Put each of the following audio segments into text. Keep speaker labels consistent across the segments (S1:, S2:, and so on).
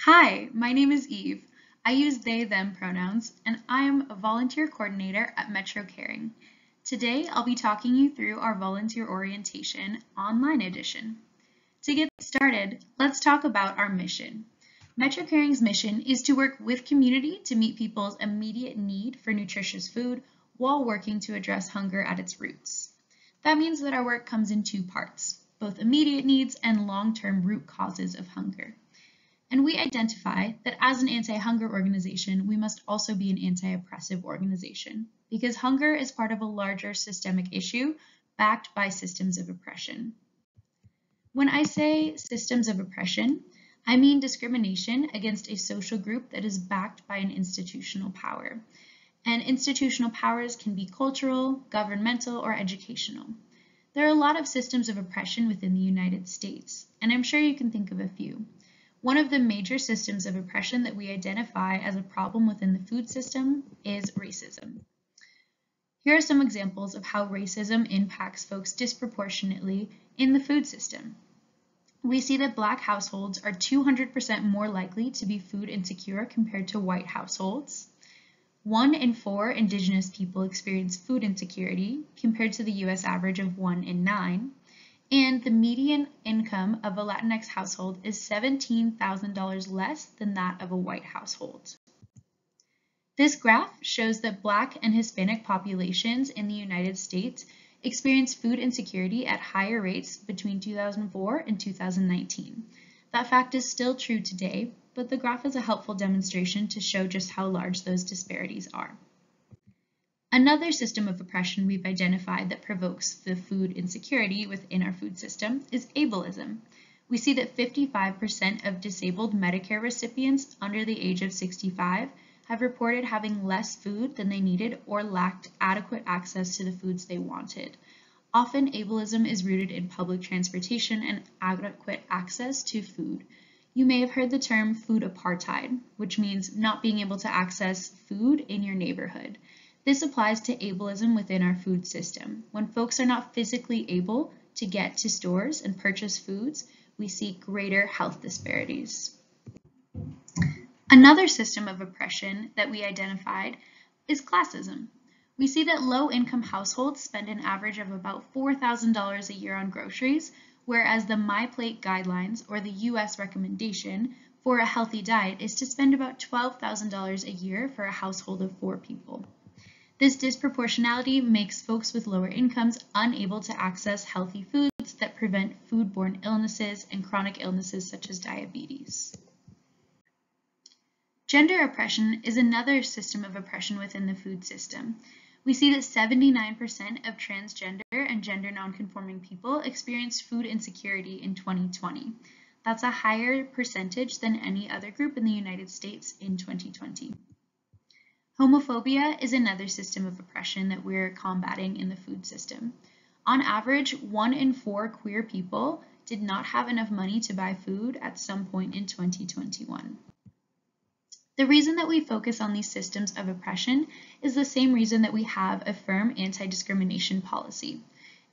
S1: Hi, my name is Eve. I use they, them pronouns, and I am a volunteer coordinator at Metro Caring. Today, I'll be talking you through our volunteer orientation online edition. To get started, let's talk about our mission. Metro Caring's mission is to work with community to meet people's immediate need for nutritious food while working to address hunger at its roots. That means that our work comes in two parts, both immediate needs and long-term root causes of hunger. And we identify that as an anti-hunger organization, we must also be an anti-oppressive organization because hunger is part of a larger systemic issue backed by systems of oppression. When I say systems of oppression, I mean discrimination against a social group that is backed by an institutional power. And institutional powers can be cultural, governmental, or educational. There are a lot of systems of oppression within the United States, and I'm sure you can think of a few. One of the major systems of oppression that we identify as a problem within the food system is racism. Here are some examples of how racism impacts folks disproportionately in the food system. We see that Black households are 200% more likely to be food insecure compared to white households. 1 in 4 Indigenous people experience food insecurity compared to the US average of 1 in 9. And the median income of a Latinx household is $17,000 less than that of a white household. This graph shows that Black and Hispanic populations in the United States experienced food insecurity at higher rates between 2004 and 2019. That fact is still true today, but the graph is a helpful demonstration to show just how large those disparities are. Another system of oppression we've identified that provokes the food insecurity within our food system is ableism. We see that 55% of disabled Medicare recipients under the age of 65 have reported having less food than they needed or lacked adequate access to the foods they wanted. Often, ableism is rooted in public transportation and adequate access to food. You may have heard the term food apartheid, which means not being able to access food in your neighborhood. This applies to ableism within our food system. When folks are not physically able to get to stores and purchase foods, we see greater health disparities. Another system of oppression that we identified is classism. We see that low-income households spend an average of about $4,000 a year on groceries, whereas the MyPlate guidelines, or the US recommendation for a healthy diet, is to spend about $12,000 a year for a household of 4 people. This disproportionality makes folks with lower incomes unable to access healthy foods that prevent foodborne illnesses and chronic illnesses such as diabetes. Gender oppression is another system of oppression within the food system. We see that 79% of transgender and gender nonconforming people experienced food insecurity in 2020. That's a higher percentage than any other group in the United States in 2020. Homophobia is another system of oppression that we're combating in the food system. On average, 1 in 4 queer people did not have enough money to buy food at some point in 2021. The reason that we focus on these systems of oppression is the same reason that we have a firm anti-discrimination policy.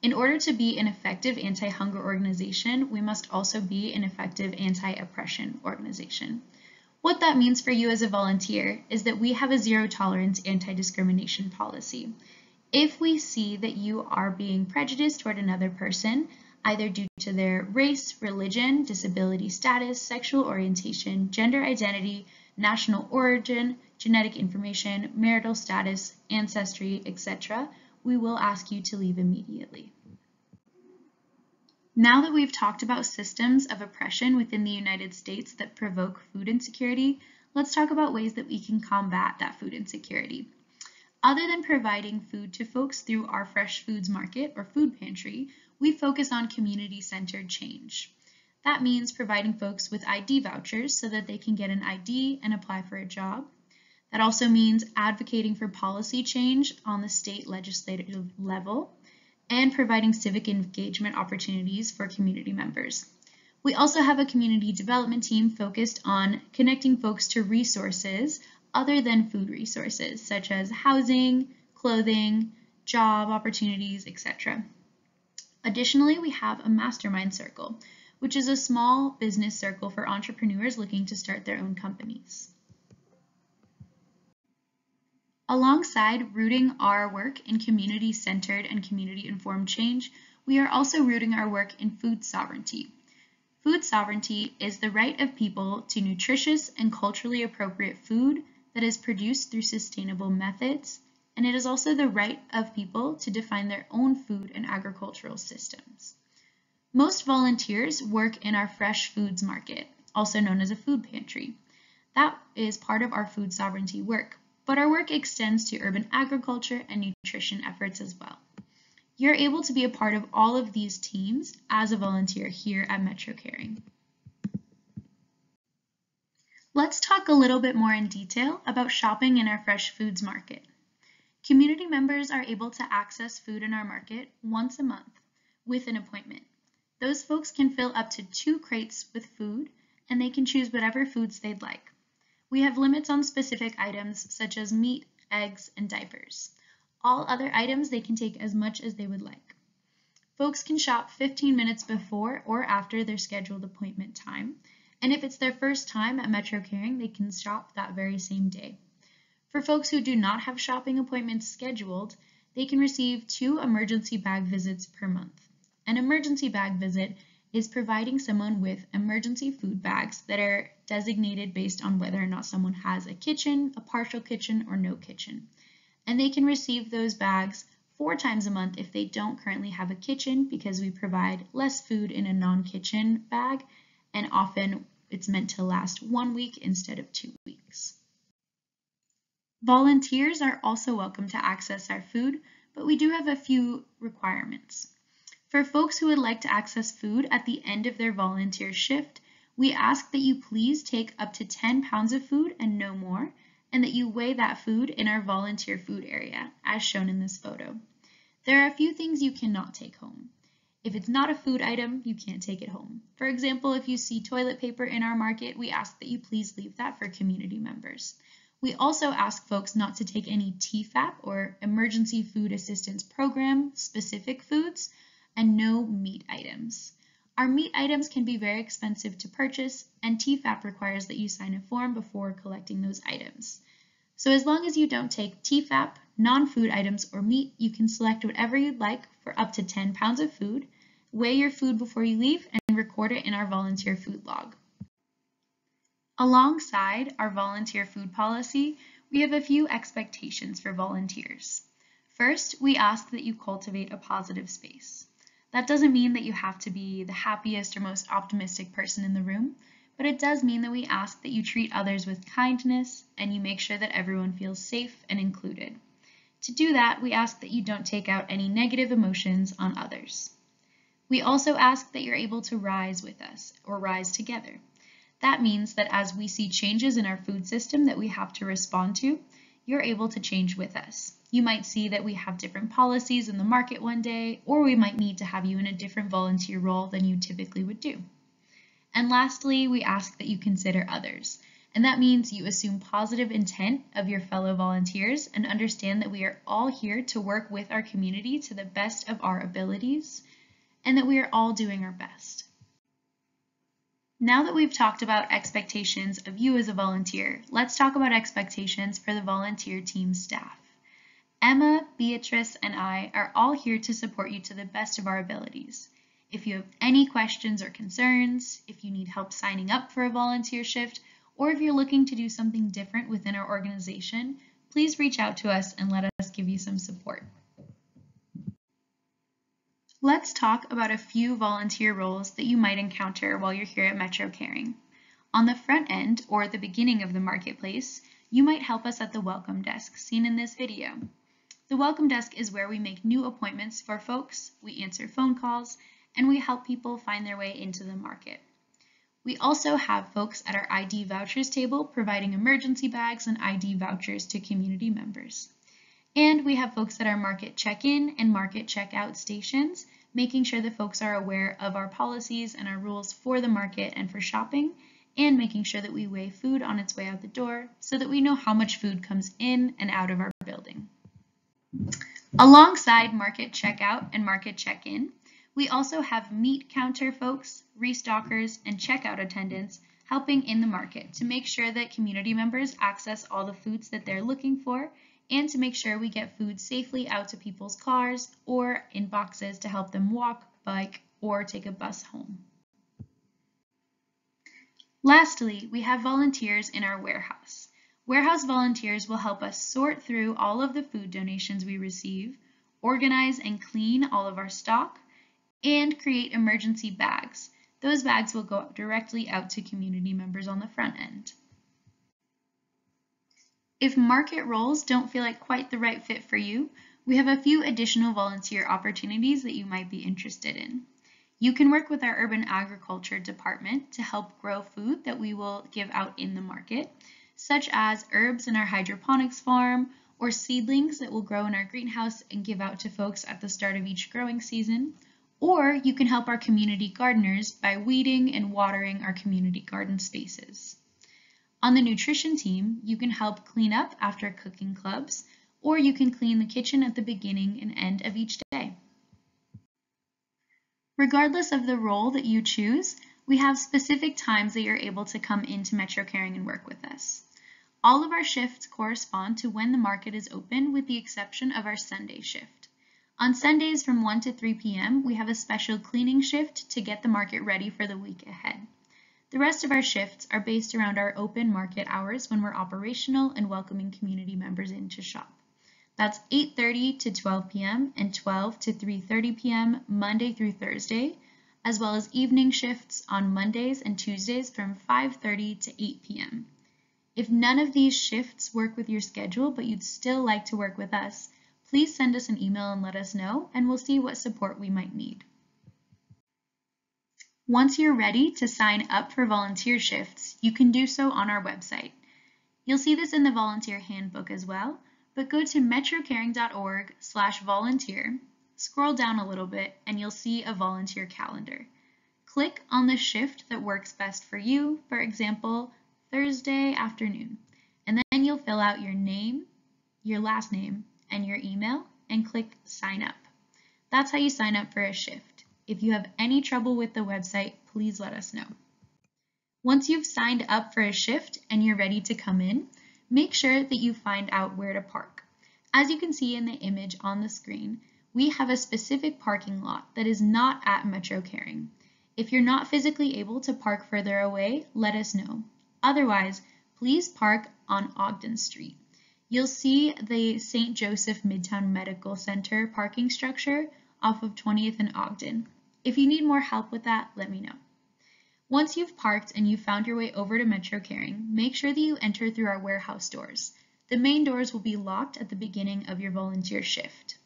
S1: In order to be an effective anti-hunger organization, we must also be an effective anti-oppression organization. What that means for you as a volunteer is that we have a zero-tolerance anti-discrimination policy. If we see that you are being prejudiced toward another person, either due to their race, religion, disability status, sexual orientation, gender identity, national origin, genetic information, marital status, ancestry, etc., we will ask you to leave immediately. Now that we've talked about systems of oppression within the United States that provoke food insecurity, let's talk about ways that we can combat that food insecurity. Other than providing food to folks through our Fresh Foods Market or food pantry, we focus on community-centered change. That means providing folks with ID vouchers so that they can get an ID and apply for a job. That also means advocating for policy change on the state legislative level and providing civic engagement opportunities for community members. We also have a community development team focused on connecting folks to resources other than food resources, such as housing, clothing, job opportunities, etc. Additionally, we have a mastermind circle, which is a small business circle for entrepreneurs looking to start their own companies. Alongside rooting our work in community-centered and community-informed change, we are also rooting our work in food sovereignty. Food sovereignty is the right of people to nutritious and culturally appropriate food that is produced through sustainable methods, and it is also the right of people to define their own food and agricultural systems. Most volunteers work in our fresh foods market, also known as a food pantry. That is part of our food sovereignty work, but our work extends to urban agriculture and nutrition efforts as well. You're able to be a part of all of these teams as a volunteer here at Metro Caring. Let's talk a little bit more in detail about shopping in our fresh foods market. Community members are able to access food in our market once a month with an appointment. Those folks can fill up to 2 crates with food, and they can choose whatever foods they'd like. We have limits on specific items such as meat, eggs, and diapers. All other items they can take as much as they would like. Folks can shop 15 minutes before or after their scheduled appointment time, and if it's their first time at Metro Caring, they can shop that very same day. For folks who do not have shopping appointments scheduled, they can receive 2 emergency bag visits per month. An emergency bag visit is providing someone with emergency food bags that are designated based on whether or not someone has a kitchen, a partial kitchen, or no kitchen. And they can receive those bags 4 times a month if they don't currently have a kitchen, because we provide less food in a non-kitchen bag, and often it's meant to last 1 week instead of 2 weeks. Volunteers are also welcome to access our food, but we do have a few requirements. For folks who would like to access food at the end of their volunteer shift, we ask that you please take up to 10 pounds of food and no more, and that you weigh that food in our volunteer food area, as shown in this photo. There are a few things you cannot take home. If it's not a food item, you can't take it home. For example, if you see toilet paper in our market, we ask that you please leave that for community members. We also ask folks not to take any TFAP or Emergency Food Assistance Program specific foods, and no meat items. Our meat items can be very expensive to purchase, and TFAP requires that you sign a form before collecting those items. So as long as you don't take TFAP, non-food items, or meat, you can select whatever you'd like for up to 10 pounds of food, weigh your food before you leave, and record it in our volunteer food log. Alongside our volunteer food policy, we have a few expectations for volunteers. First, we ask that you cultivate a positive space. That doesn't mean that you have to be the happiest or most optimistic person in the room, but it does mean that we ask that you treat others with kindness and you make sure that everyone feels safe and included. To do that, we ask that you don't take out any negative emotions on others. We also ask that you're able to rise with us or rise together. That means that as we see changes in our food system that we have to respond to, you're able to change with us. You might see that we have different policies in the market one day, or we might need to have you in a different volunteer role than you typically would do. And lastly, we ask that you consider others. And that means you assume positive intent of your fellow volunteers and understand that we are all here to work with our community to the best of our abilities, and that we are all doing our best. Now that we've talked about expectations of you as a volunteer, let's talk about expectations for the volunteer team staff. Emma, Beatrice, and I are all here to support you to the best of our abilities. If you have any questions or concerns, if you need help signing up for a volunteer shift, or if you're looking to do something different within our organization, please reach out to us and let us give you some support. Let's talk about a few volunteer roles that you might encounter while you're here at Metro Caring. On the front end, or the beginning of the marketplace, you might help us at the welcome desk seen in this video. The welcome desk is where we make new appointments for folks, we answer phone calls, and we help people find their way into the market. We also have folks at our ID vouchers table providing emergency bags and ID vouchers to community members. And we have folks at our market check-in and market check-out stations, making sure that folks are aware of our policies and our rules for the market and for shopping, and making sure that we weigh food on its way out the door so that we know how much food comes in and out of our building. Alongside market checkout and market check-in, We also have meat counter folks, restockers, and checkout attendants helping in the market to make sure that community members access all the foods that they're looking for and to make sure we get food safely out to people's cars or in boxes to help them walk, bike, or take a bus home. Lastly, we have volunteers in our warehouse. Warehouse volunteers will help us sort through all of the food donations we receive, organize and clean all of our stock, and create emergency bags. Those bags will go directly out to community members on the front end. If market roles don't feel like quite the right fit for you, we have a few additional volunteer opportunities that you might be interested in. You can work with our urban agriculture department to help grow food that we will give out in the market, such as herbs in our hydroponics farm or seedlings that will grow in our greenhouse and give out to folks at the start of each growing season. Or you can help our community gardeners by weeding and watering our community garden spaces. On the nutrition team, you can help clean up after cooking clubs, or you can clean the kitchen at the beginning and end of each day. Regardless of the role that you choose, we have specific times that you're able to come into Metro Caring and work with us. All of our shifts correspond to when the market is open, with the exception of our Sunday shift. On Sundays from 1 to 3 p.m., we have a special cleaning shift to get the market ready for the week ahead. The rest of our shifts are based around our open market hours when we're operational and welcoming community members in to shop. That's 8:30 to 12 p.m. and 12 to 3:30 p.m. Monday through Thursday, as well as evening shifts on Mondays and Tuesdays from 5:30 to 8 p.m. If none of these shifts work with your schedule, but you'd still like to work with us, please send us an email and let us know, and we'll see what support we might need. Once you're ready to sign up for volunteer shifts, you can do so on our website. You'll see this in the volunteer handbook as well, but go to metrocaring.org/volunteer, scroll down a little bit, and you'll see a volunteer calendar. Click on the shift that works best for you, for example, Thursday afternoon, and then you'll fill out your name, your last name, and your email, and click Sign Up. That's how you sign up for a shift. If you have any trouble with the website, please let us know. Once you've signed up for a shift and you're ready to come in, make sure that you find out where to park. As you can see in the image on the screen, we have a specific parking lot that is not at Metro Caring. If you're not physically able to park further away, let us know. Otherwise, please park on Ogden Street. You'll see the St. Joseph Midtown Medical Center parking structure off of 20th and Ogden. If you need more help with that, let me know. Once you've parked and you've found your way over to Metro Caring, make sure that you enter through our warehouse doors. The main doors will be locked at the beginning of your volunteer shift.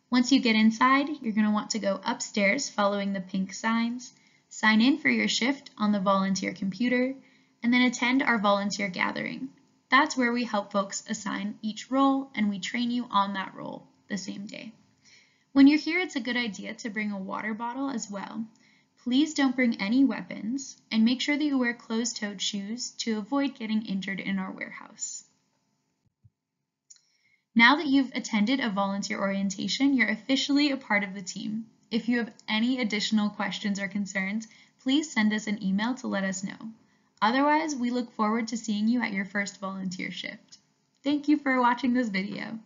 S1: Once you get inside, you're going to want to go upstairs following the pink signs, sign in for your shift on the volunteer computer, and then attend our volunteer gathering. That's where we help folks assign each role and we train you on that role the same day. When you're here, it's a good idea to bring a water bottle as well. Please don't bring any weapons and make sure that you wear closed-toed shoes to avoid getting injured in our warehouse. Now that you've attended a volunteer orientation, you're officially a part of the team. If you have any additional questions or concerns, please send us an email to let us know. Otherwise, we look forward to seeing you at your first volunteer shift. Thank you for watching this video.